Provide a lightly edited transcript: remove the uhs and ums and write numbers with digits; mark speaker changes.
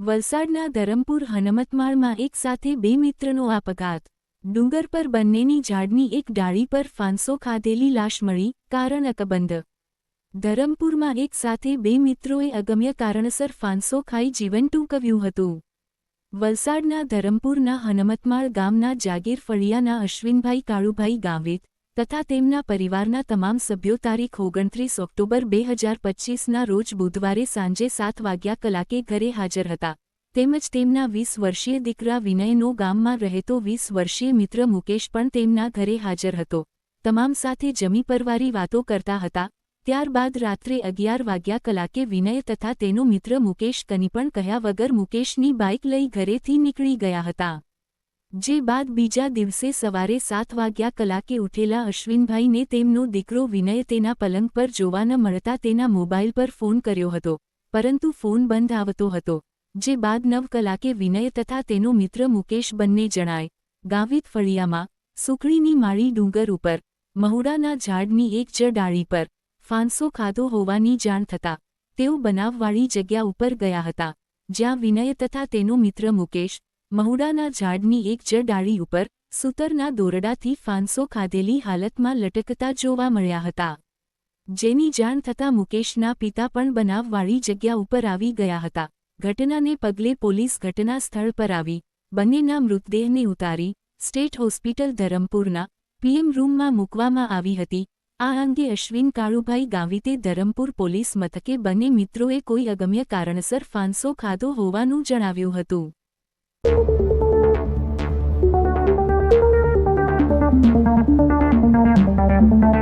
Speaker 1: વલસાડના ધરમપુર હનમતમાળમાં એક સાથે બે મિત્રનો આપઘાત. ડુંગર પર બંનેની ઝાડની એક ડાળી પર ફાંસો ખાધેલી લાશ મળી, કારણ અકબંધ. ધરમપુરમાં એક સાથે બે મિત્રોએ અગમ્ય કારણસર ફાંસો ખાઈ જીવન ટૂંકવ્યું હતું. વલસાડના ધરમપુરના હનમતમાળ ગામના જાગીર ફળિયાના અશ્વિનભાઈ કાળુભાઈ ગાવિત તથા તેમના પરિવારના તમામ સભ્યો તારીખ 29 ઓક્ટોબર 2025ના રોજ બુધવારે સાંજે 7 વાગ્યા કલાકે ઘરે હાજર હતા, તેમજ તેમના 20 વર્ષીય દીકરા વિનયનો ગામમાં રહેતો 20 વર્ષીય મિત્ર મુકેશ પણ તેમના ઘરે હાજર હતો. તમામ સાથે જમી પરવારી વાતો કરતા હતા. ત્યારબાદ રાત્રે 11 વાગ્યા કલાકે વિનય તથા તેનો મિત્ર મુકેશ કંઈ પણ કહ્યા વગર મુકેશની બાઇક લઈ ઘરેથી નીકળી ગયા હતા. જે બાદ બીજા દિવસે સવારે 7 વાગ્યા કલાકે ઉઠેલા અશ્વિનભાઈને તેમનો દીકરો વિનય તેના પલંગ પર જોવા ન મળતા તેના મોબાઈલ પર ફોન કર્યો હતો, પરંતુ ફોન બંધ આવતો હતો. જે બાદ 9 કલાકે વિનય તથા તેનો મિત્ર મુકેશ બંને જણાએ ગાવિત ફળિયામાં સુખડીની માળી ડુંગર ઉપર મહુડાના ઝાડની એક જ ડાળી પર ફાંસો ખાધો હોવાની જાણ થતાં તેઓ બનાવવાળી જગ્યા ઉપર ગયા હતા, જ્યાં વિનય તથા તેનો મિત્ર મુકેશ મહુડાના ઝાડની એક જ ડાળી ઉપર સૂતરના દોરડાથી ફાંસો ખાધેલી હાલતમાં લટકતા જોવા મળ્યા હતા. જેની જાણ થતાં મુકેશના પિતા પણ બનાવવાળી જગ્યા ઉપર આવી ગયા હતા. ઘટનાને પગલે પોલીસ ઘટના સ્થળ પર આવી બંનેના મૃતદેહને ઉતારી સ્ટેટ હોસ્પિટલ ધરમપુરના પીએમ રૂમમાં મૂકવામાં આવી હતી. આ અંગે અશ્વિન કાળુભાઈ ગાવિતે ધરમપુર પોલીસ મથકે બંને મિત્રોએ કોઈ અગમ્ય કારણસર ફાંસો ખાધો હોવાનું જણાવ્યું હતું.
Speaker 2: Thank you.